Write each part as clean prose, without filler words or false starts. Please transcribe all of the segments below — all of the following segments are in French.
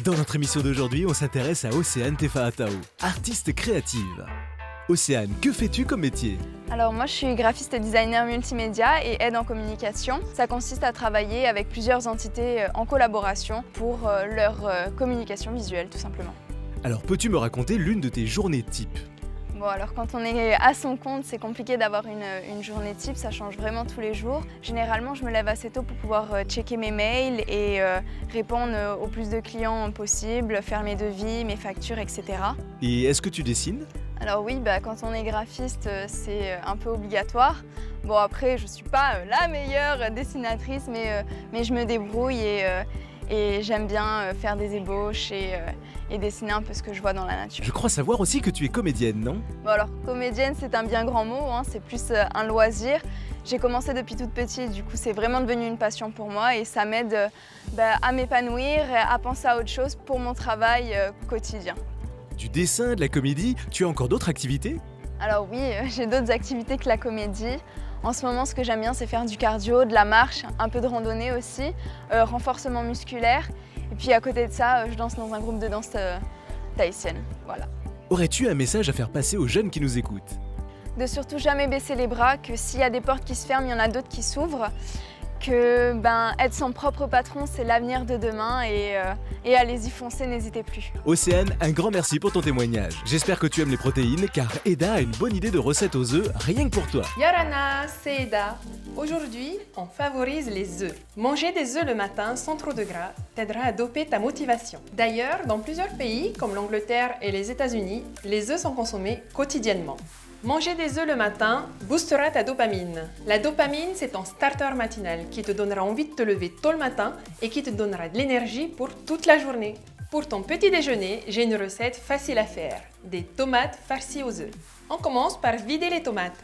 Dans notre émission d'aujourd'hui, on s'intéresse à Océane Tefaatao, artiste créative. Océane, que fais-tu comme métier? Alors moi je suis graphiste et designer multimédia et aide en communication. Ça consiste à travailler avec plusieurs entités en collaboration pour leur communication visuelle tout simplement. Alors peux-tu me raconter l'une de tes journées type? Bon alors quand on est à son compte c'est compliqué d'avoir une journée type, ça change vraiment tous les jours. Généralement je me lève assez tôt pour pouvoir checker mes mails et répondre au plus de clients possible, faire mes devis, mes factures, etc. Et est-ce que tu dessines? Alors oui, quand on est graphiste, c'est un peu obligatoire. Bon après, je ne suis pas la meilleure dessinatrice, mais je me débrouille et j'aime bien faire des ébauches et dessiner un peu ce que je vois dans la nature. Je crois savoir aussi que tu es comédienne, non? Bon alors, comédienne, c'est un bien grand mot, hein, c'est plus un loisir. J'ai commencé depuis toute petite, du coup c'est vraiment devenu une passion pour moi et ça m'aide à m'épanouir, à penser à autre chose pour mon travail quotidien. Du dessin, de la comédie, tu as encore d'autres activités? Alors oui, j'ai d'autres activités que la comédie. En ce moment, ce que j'aime bien, c'est faire du cardio, de la marche, un peu de randonnée aussi, renforcement musculaire. Et puis à côté de ça, je danse dans un groupe de danse tahitienne. Voilà. Aurais-tu un message à faire passer aux jeunes qui nous écoutent? De surtout jamais baisser les bras, que s'il y a des portes qui se ferment, il y en a d'autres qui s'ouvrent. Que être son propre patron, c'est l'avenir de demain et allez-y foncer, n'hésitez plus. Océane, un grand merci pour ton témoignage. J'espère que tu aimes les protéines car Eda a une bonne idée de recette aux œufs rien que pour toi. Yorana, c'est Eda. Aujourd'hui, on favorise les œufs. Manger des œufs le matin sans trop de gras t'aidera à doper ta motivation. D'ailleurs, dans plusieurs pays comme l'Angleterre et les États-Unis, les œufs sont consommés quotidiennement. Manger des œufs le matin boostera ta dopamine. La dopamine, c'est ton starter matinal qui te donnera envie de te lever tôt le matin et qui te donnera de l'énergie pour toute la journée. Pour ton petit déjeuner, j'ai une recette facile à faire. Des tomates farcies aux œufs. On commence par vider les tomates.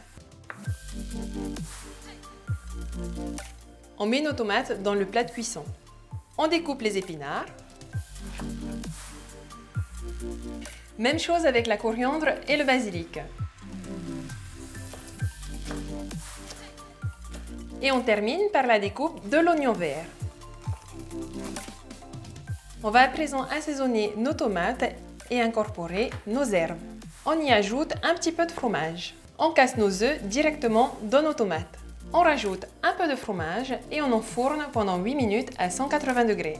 On met nos tomates dans le plat de cuisson. On découpe les épinards. Même chose avec la coriandre et le basilic. Et on termine par la découpe de l'oignon vert. On va à présent assaisonner nos tomates et incorporer nos herbes. On y ajoute un petit peu de fromage. On casse nos œufs directement dans nos tomates. On rajoute un peu de fromage et on enfourne pendant 8 minutes à 180 degrés.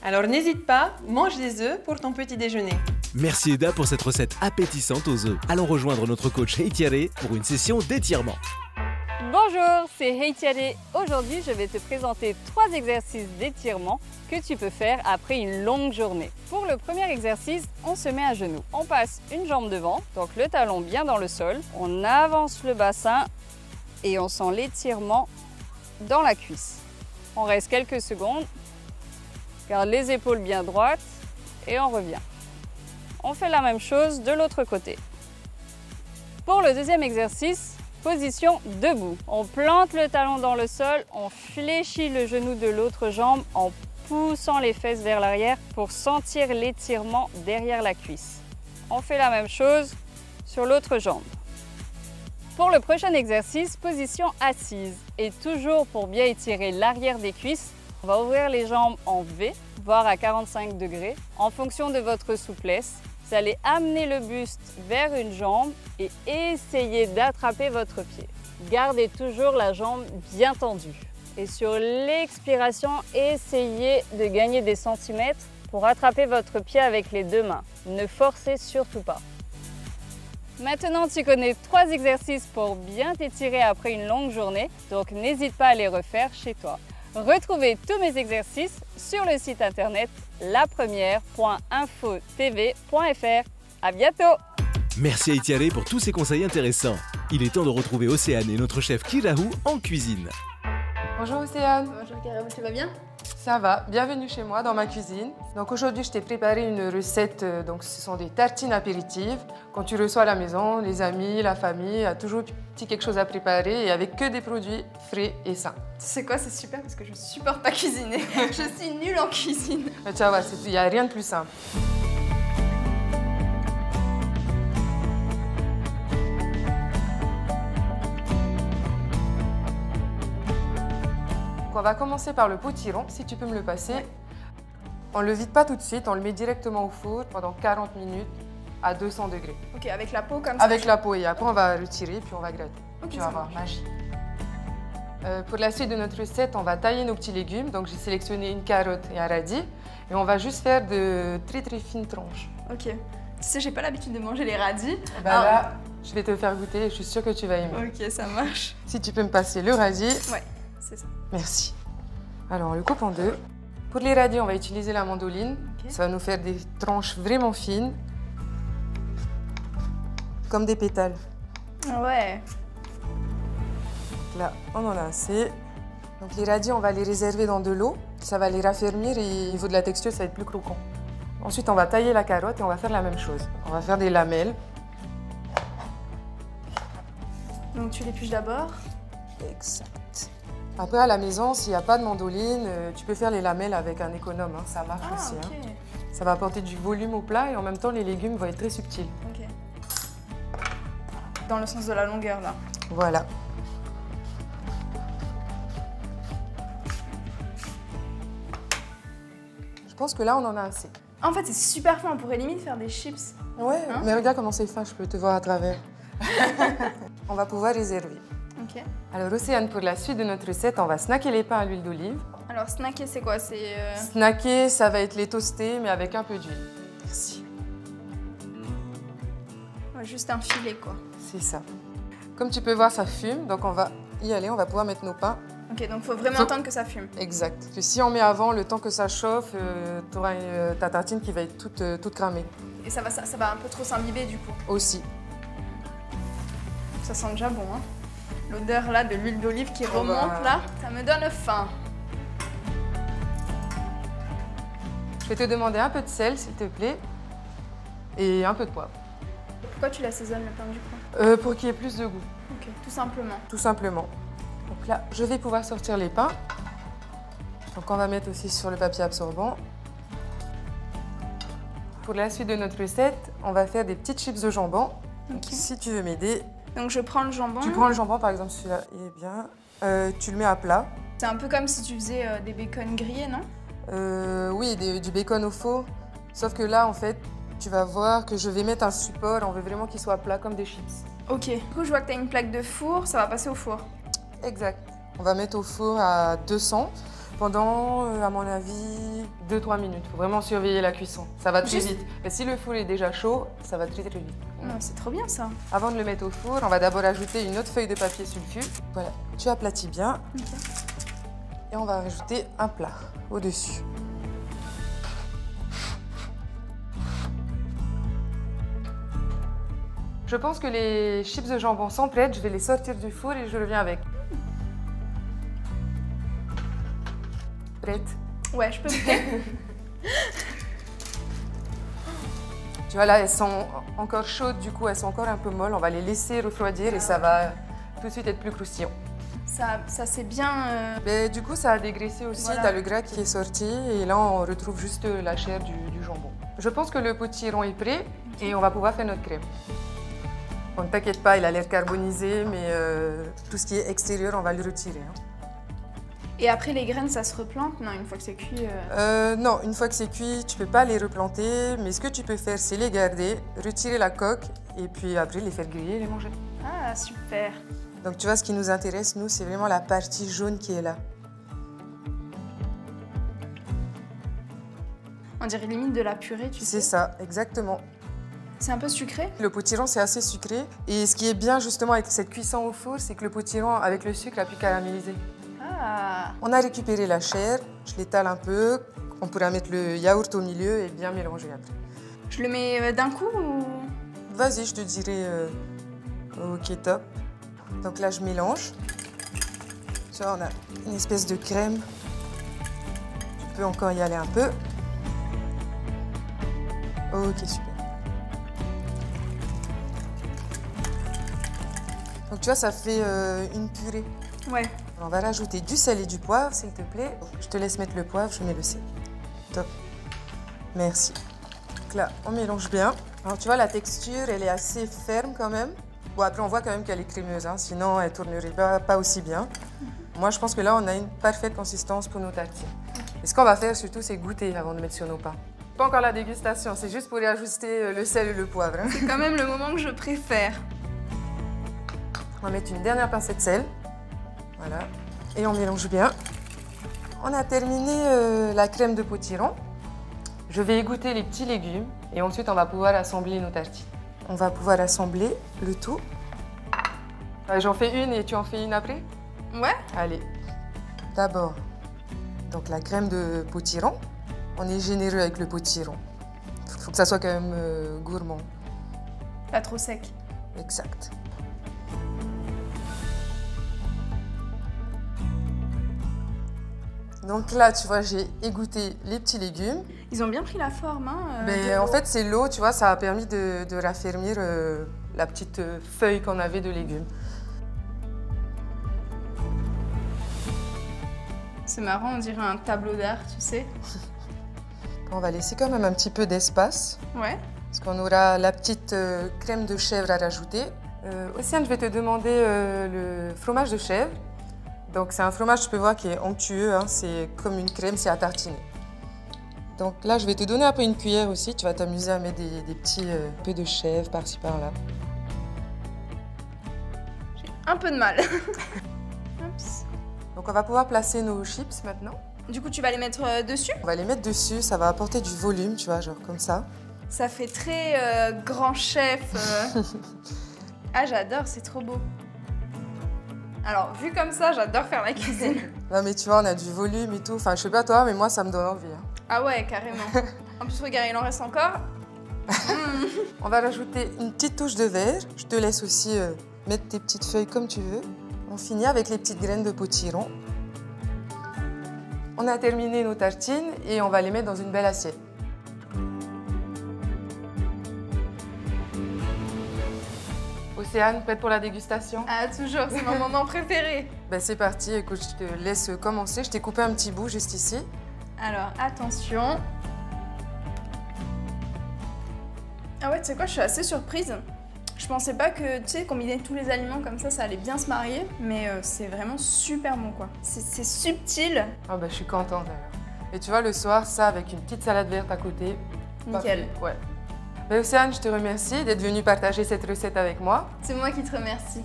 Alors n'hésite pas, mange des œufs pour ton petit déjeuner. Merci Eda pour cette recette appétissante aux œufs. Allons rejoindre notre coach Heitiare pour une session d'étirement. Bonjour, c'est Heitiare. Aujourd'hui, je vais te présenter 3 exercices d'étirement que tu peux faire après une longue journée. Pour le premier exercice, on se met à genoux. On passe une jambe devant, donc le talon bien dans le sol. On avance le bassin et on sent l'étirement dans la cuisse. On reste quelques secondes, garde les épaules bien droites et on revient. On fait la même chose de l'autre côté. Pour le deuxième exercice, position debout. On plante le talon dans le sol, on fléchit le genou de l'autre jambe en poussant les fesses vers l'arrière pour sentir l'étirement derrière la cuisse. On fait la même chose sur l'autre jambe. Pour le prochain exercice, position assise. Et toujours pour bien étirer l'arrière des cuisses, on va ouvrir les jambes en V, voire à 45 degrés, en fonction de votre souplesse. Vous allez amener le buste vers une jambe et essayer d'attraper votre pied. Gardez toujours la jambe bien tendue. Et sur l'expiration, essayez de gagner des centimètres pour attraper votre pied avec les 2 mains. Ne forcez surtout pas. Maintenant, tu connais 3 exercices pour bien t'étirer après une longue journée, donc n'hésite pas à les refaire chez toi. Retrouvez tous mes exercices sur le site internet lapremière.infotv.fr. À bientôt! Merci Heitiare pour tous ces conseils intéressants. Il est temps de retrouver Océane et notre chef Kirahu en cuisine. Bonjour Océane. Bonjour Kirahu, tu vas bien? Ça va, bienvenue chez moi dans ma cuisine. Donc aujourd'hui, je t'ai préparé une recette, donc ce sont des tartines apéritives. Quand tu reçois à la maison, les amis, la famille, il y a toujours petit quelque chose à préparer et avec que des produits frais et sains. Tu sais quoi, c'est super parce que je supporte pas cuisiner. Je suis nulle en cuisine. Mais tu vois, il n'y a rien de plus simple. On va commencer par le potiron, si tu peux me le passer. Ouais. On ne le vide pas tout de suite, on le met directement au four pendant 40 minutes à 200 degrés. Ok, avec la peau comme ça? Avec la peau, et après on va retirer puis on va gratter. Ok, Tu ça vas voir, marche. magie. Pour la suite de notre recette, on va tailler nos petits légumes. Donc j'ai sélectionné une carotte et un radis. Et on va juste faire de très très fines tranches. Ok. Tu sais, j'ai pas l'habitude de manger les radis. Bah Alors- là, je vais te faire goûter et je suis sûre que tu vas aimer. Ok, ça marche. Si tu peux me passer le radis. Ouais, c'est ça. Merci. Alors on le coupe en deux. Pour les radis, on va utiliser la mandoline. Ok. Ça va nous faire des tranches vraiment fines. Comme des pétales. Ouais. Là, on en a assez. Donc les radis, on va les réserver dans de l'eau. Ça va les raffermir et au niveau de la texture, ça va être plus croquant. Ensuite, on va tailler la carotte et on va faire la même chose. On va faire des lamelles. Donc tu l'épluches d'abord. Exact. Après, à la maison, s'il n'y a pas de mandoline, tu peux faire les lamelles avec un économe. Hein. Ça marche Ah, aussi. ok. Hein. Ça va apporter du volume au plat et en même temps, les légumes vont être très subtils. Ok. Dans le sens de la longueur, là. Voilà. Je pense que là, on en a assez. En fait, c'est super fin. On pourrait limite faire des chips. Ouais, Hein? mais regarde comment c'est fin, je peux te voir à travers. On va pouvoir réserver. Ok. Alors, Océane, pour la suite de notre recette, on va snacker les pains à l'huile d'olive. Alors, snacker, c'est quoi? C'est. Snacker, ça va être les toastés, mais avec un peu d'huile. Merci. Ouais, juste un filet, quoi. C'est ça. Comme tu peux voir, ça fume, donc on va y aller, on va pouvoir mettre nos pains. Ok, donc faut vraiment Faut- attendre que ça fume. Exact. Parce que si on met avant, le temps que ça chauffe, tu auras ta tartine qui va être toute cramée. Et ça va un peu trop s'imbiber, du coup. Aussi. Ça sent déjà bon, hein. L'odeur, là, de l'huile d'olive qui On remonte, va- là, ça me donne faim. Je vais te demander un peu de sel, s'il te plaît, et un peu de poivre. Pourquoi tu l'assaisonnes, le pain, du coup? Pour qu'il y ait plus de goût, Ok, tout simplement. tout simplement. Donc là, je vais pouvoir sortir les pains. Donc on va mettre aussi sur le papier absorbant. Pour la suite de notre recette, on va faire des petites chips de jambon. Donc, Ok. si tu veux m'aider, Donc je prends le jambon. tu prends le jambon, par exemple celui-là, il est bien. Tu le mets à plat. C'est un peu comme si tu faisais des bacon grillés, non? Oui, du bacon au four. Sauf que là, en fait, tu vas voir que je vais mettre un support. On veut vraiment qu'il soit plat comme des chips. Ok. Du coup, je vois que tu as une plaque de four, ça va passer au four. Exact. On va mettre au four à 200 pendant, à mon avis, 2-3 minutes. Il faut vraiment surveiller la cuisson. Ça va très Juste- vite. Et si le four est déjà chaud, ça va très très vite. Non, c'est trop bien, ça. Avant de le mettre au four, on va d'abord ajouter une autre feuille de papier sulfure. Voilà, tu aplatis bien. Ok. Et on va rajouter un plat au-dessus. Je pense que les chips de jambon sont prêtes. Je vais les sortir du four et je reviens avec. Prête? Ouais, je peux me Tu vois là, elles sont encore chaudes, du coup elles sont encore un peu molles. On va les laisser refroidir et ça va tout de suite être plus croustillant. Ça c'est bien. Mais du coup, ça a dégraissé aussi. Voilà. Tu as le gras qui est sorti et là, on retrouve juste la chair du jambon. Je pense que le potiron est prêt et on va pouvoir faire notre crème. Bon, ne t'inquiète pas, il a l'air carbonisé, mais tout ce qui est extérieur, on va le retirer. Hein. Et après, les graines, ça se replante? Non, une fois que c'est cuit. Non, une fois que c'est cuit, tu peux pas les replanter, mais ce que tu peux faire, c'est les garder, retirer la coque et puis après les faire griller et les manger. Ah, super. Donc tu vois, ce qui nous intéresse, nous, c'est vraiment la partie jaune qui est là. On dirait limite de la purée, tu sais. C'est ça, exactement. C'est un peu sucré? Le potiron, c'est assez sucré. Et ce qui est bien justement avec cette cuisson au four, c'est que le potiron, avec le sucre, a pu caraméliser. Ah. On a récupéré la chair, je l'étale un peu. On pourra mettre le yaourt au milieu et bien mélanger après. Je le mets d'un coup ou... Vas-y, je te dirai. Ok, top. Donc là, je mélange. Tu vois, on a une espèce de crème. Tu peux encore y aller un peu. Ok, super. Donc tu vois, ça fait une purée. Ouais. On va rajouter du sel et du poivre, s'il te plaît. Je te laisse mettre le poivre, je mets le sel. Top. Merci. Donc là, on mélange bien. Alors tu vois, la texture, elle est assez ferme quand même. Bon, après, on voit quand même qu'elle est crémeuse, hein, sinon elle ne tournerait pas aussi bien. Moi, je pense que là, on a une parfaite consistance pour nos tartines. Et ce qu'on va faire surtout, c'est goûter avant de mettre sur nos pains. Pas encore la dégustation, c'est juste pour y ajuster le sel et le poivre. Hein. C'est quand même le moment que je préfère. On va mettre une dernière pincée de sel. Voilà. Et on mélange bien. On a terminé la crème de potiron. Je vais égoutter les petits légumes et ensuite on va pouvoir assembler nos tartines. On va pouvoir assembler le tout. J'en fais une et tu en fais une après? Ouais. Allez. D'abord, donc la crème de potiron. On est généreux avec le potiron. Il faut que ça soit quand même gourmand. Pas trop sec. Exact. Donc là, tu vois, j'ai égoutté les petits légumes. Ils ont bien pris la forme. Hein, Mais en fait, c'est l'eau, tu vois, ça a permis de raffermir la petite feuille qu'on avait de légumes. C'est marrant, on dirait un tableau d'art, tu sais. On va laisser quand même un petit peu d'espace. Ouais. Parce qu'on aura la petite crème de chèvre à rajouter. Océane, je vais te demander le fromage de chèvre. Donc c'est un fromage, tu peux voir, qui est onctueux, hein, c'est comme une crème, c'est à tartiner. Donc là, je vais te donner un peu une cuillère aussi, tu vas t'amuser à mettre des petits peu de chèvre par-ci par-là. J'ai un peu de mal. Oups. Donc on va pouvoir placer nos chips maintenant. Du coup, tu vas les mettre dessus? On va les mettre dessus, ça va apporter du volume, tu vois, genre comme ça. Ça fait très grand chef. Ah, j'adore, c'est trop beau. Alors, vu comme ça, j'adore faire la cuisine. Non mais tu vois, on a du volume et tout. Enfin, je sais pas toi, mais moi, ça me donne envie. Hein. Ah ouais, carrément. En plus, regarde, il en reste encore. On va rajouter une petite touche de verre. Je te laisse aussi mettre tes petites feuilles comme tu veux. On finit avec les petites graines de potiron. On a terminé nos tartines et on va les mettre dans une belle assiette. Océane, prête pour la dégustation? Ah, toujours, c'est mon moment préféré. Ben, c'est parti, écoute, je te laisse commencer. Je t'ai coupé un petit bout juste ici. Alors, attention. Ah ouais, tu sais quoi, je suis assez surprise. Je pensais pas que, tu sais, combiner tous les aliments comme ça allait bien se marier, mais c'est vraiment super bon, quoi. C'est subtil. Ah ben, je suis contente d'ailleurs. Et tu vois, le soir, ça avec une petite salade verte à côté. Nickel. Parfait. Ouais. Ben, Océane, je te remercie d'être venue partager cette recette avec moi. C'est moi qui te remercie.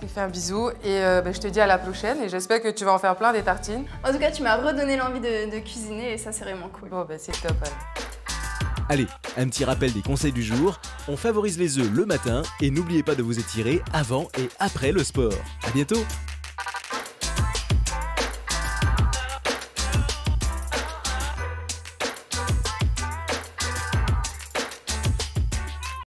Je te fais un bisou et ben, je te dis à la prochaine et j'espère que tu vas en faire plein des tartines. En tout cas, tu m'as redonné l'envie de cuisiner et ça, c'est vraiment cool. Bon, ben, c'est top alors. Allez, un petit rappel des conseils du jour. On favorise les œufs le matin et n'oubliez pas de vous étirer avant et après le sport. À bientôt!